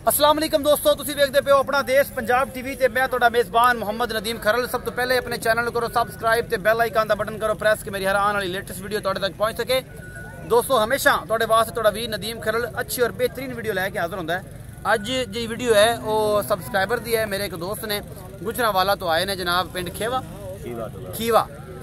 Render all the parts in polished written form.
अस्सलाम वालेकुम दोस्तों, तुसीं वेखदे पे हो अपना देश पंजाब टीवी ते मैं तुहाडा मेज़बान मोहम्मद नदीम खरल। सब तो पहले अपने चैनल को करो सबसक्राइब ते बेल आइकन दा बटन करो प्रेस कि मेरी हर आने वाली लेटेस्ट वीडियो तुहाडे तक पहुंच सके। दोस्तों हमेशा तुहाडे वास्ते तुहाडा वीर नदीम खरल अच्छी और बेहतरीन वीडियो लैके हाजिर होंदा है। अज जी वीडियो है वो सबसक्राइबर दी है। मेरे एक दोस्त ने गुजरांवाला तो आए ने जनाब, पिंड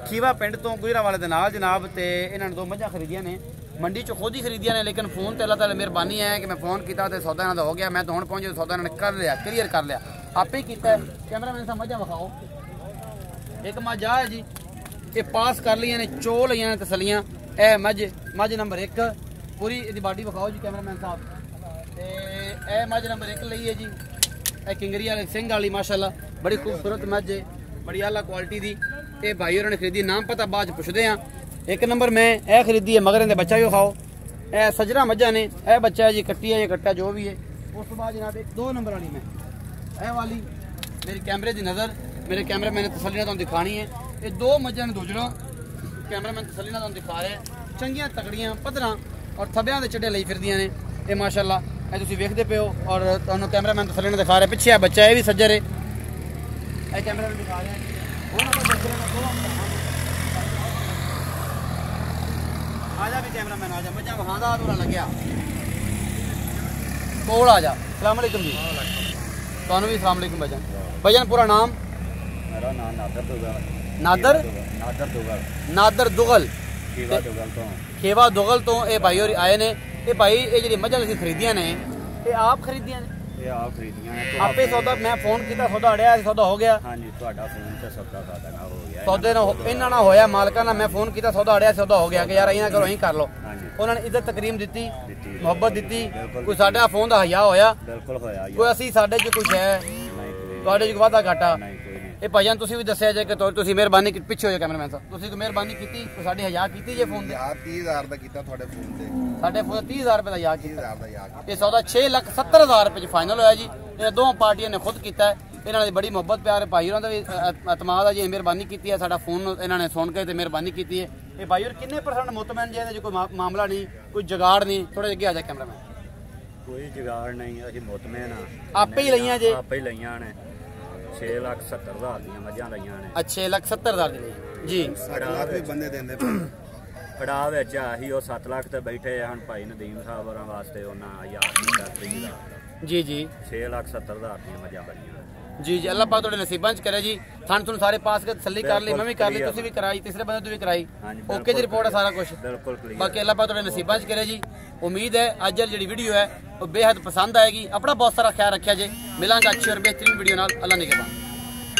खीवा पिंड तो गुजरांवाले दे नाल जनाब। ते इन्हां ने दो मझां खरीदियां ने, मंडी चो खुद ही खरीदिया ने, लेकिन फोन तो अल्लाह ताला मेहरबानी है कि मैं फोन किया तो सौदा इन्हां दा हो गया। मैं तो हुण पहुंचे सौदा इन्होंने कर लिया, क्लीयर कर लिया, आपे ही किया है। कैमरामैन साहब मझां विखाओ। एक मझ आ है जी, ये पास कर लिया ने, चो लिया ने तसलियां। ए मझ नंबर 1 पूरी इसकी बाडी विखाओ जी कैमरामैन साहब। ते ए मझ नंबर 1 लई है जी, ए किंगरी वाले सिंह वाली माशाल्लाह बड़ी खूबसूरत मझ है, बड़ी आला क्वालिटी दी। ये भाई उन्होंने खरीदी, नाम पता बाद पुछते हैं। एक नंबर मैं ए खरीदी है, मगर इन्हें बच्चा भी खाओ। ए सजरा मझा ने, ए बच्चा है जी, कट्टी है, ये कट्टा जो भी है। उस तो बाद जनाब एक 2 नंबर वाली मैं ए वाली मेरी कैमरे की नज़र, मेरे कैमरा मैंने तसल्ली तुम दिखानी है। ये 2 मझा ने दूजड़ा कैमरा मैंने तसल्ली तुम दिखा रहे हैं। चंगियां तगड़ियां पद्धरां और थब्बियां दे चढ़े लई फिरदियां ने ये माशाल्लाह। ये तुसीं वेखदे पे हो और तुहानूं कैमरा मैन तसल्ली नाल दिखा रहे। पिछे है बच्चा, ये भी सज्जर है, ये कैमरा मैन दिखा रहे हैं। आजा भी कैमरा मैन आजा, मझा वहां थोड़ा लग्या कोल आ जा। अस्सलाम वालेकुम जी, तुहानूं भी अस्सलाम वालेकुम भाईजान। भाईजान पूरा नाम? मेरा नाम नादर दुगल खेवा दुगल तो ये भाई और आए ने। ये भाई ये जी मझां असीं खरीदियां ने, ये आप खरीदियां ने? ये आप खरीदियां ने। आपे सौदा मैं फोन किया, सौदा अड़िया, सौदा हो गया? हाँ जी, ਤੁਹਾਡਾ ਫੋਨ ਤੇ ਸੌਦਾ ਨਾ ਹੋ ਗਿਆ। सौदे ना इन्हां ना होया, मालकां ना मैं फोन किया, सौदा अड़िया, सौदा हो गया कि यार इन्हां करो, अहीं कर लो। उन्होंने इज्जत तकरीम दी, मुहब्बत दी। कोई साडा फोन दा हया होया? बिल्कुल होया। कोई असीं साडे च कुछ है तुहाडे च वादा घाटा? ये भाईजान तुसीं भी दस्सिया जे कि तुसीं मेहरबानी पिछे हो जा कैमरामैन साहब, तुसीं कोई मेहरबानी कीती, कोई साडी हया कीती जे फोन दे? 30,000 ਦਾ ਕੀਤਾ ਤੁਹਾਡੇ ਫੋਨ ਤੇ। साडे फोन 30,000 रुपए का हया कीता। 30,000 ਦਾ ਯਾਦ। ये सौदा 6,70,000 रुपए फाइनल होया जी। ये दोनों पार्टियां ने खुद किया है। इन्होंने बड़ी मुहब्बत प्यार है, भाई होरां दा भी एतमाद है जी, मेहरबानी की है। साडा फोन इन्होंने सुन के मेहरबानी की है। ये भाई और किन्ने % मुतमैन जे जो कोई मामला नहीं, कोई जुगाड़ नहीं? थोड़ा अगे आ जाए कैमरामैन। कोई जुगाड़ नहीं, असीं मुतमैन आ। आपे ही लईयां जे? आपे ही लईयां ने। 6,70,000 ਦੀਆਂ ਮੱਝਾਂ ਲਈਆਂ ਨੇ। 6,70,000 ਦੀ ਜੀ। 60 ਲੱਖ ਵੀ ਬੰਦੇ ਦਿੰਦੇ ਪਏ। ਫੜਾ ਵਿੱਚ ਆਹੀ ਉਹ 7 ਲੱਖ ਤੇ ਬੈਠੇ ਹਨ ਭਾਈ ਨਦੀਮ ਸਾਹਿਬ ਹੋਰਾਂ ਵਾਸਤੇ, ਉਹਨਾਂ 1000 जी जी 6,70,000 ਦੀਆਂ ਮੱਝਾਂ ਬਣੀਆਂ जी जी। अल्लाह पाक तुहाडे नसीबां च करे जी। थान तुम सारे पास कर तसल्ली कर ली, मैं भी कर ली, तुसीं भी कराई, तीसरे बंदे तू भी कराई। ओके जी, रिपोर्ट है सारा कुछ बिल्कुल क्लियर। बाकी अल्लाह पाक तुहाडे नसीबां च करे जी। उम्मीद है अज जी वीडियो है वो बेहद पसंद आएगी। अपना बहुत सारा ख्याल रखिया जी। मिलांगे अच्छी और बेहतरीन वीडियो नाल। अल्लाह निगहबान।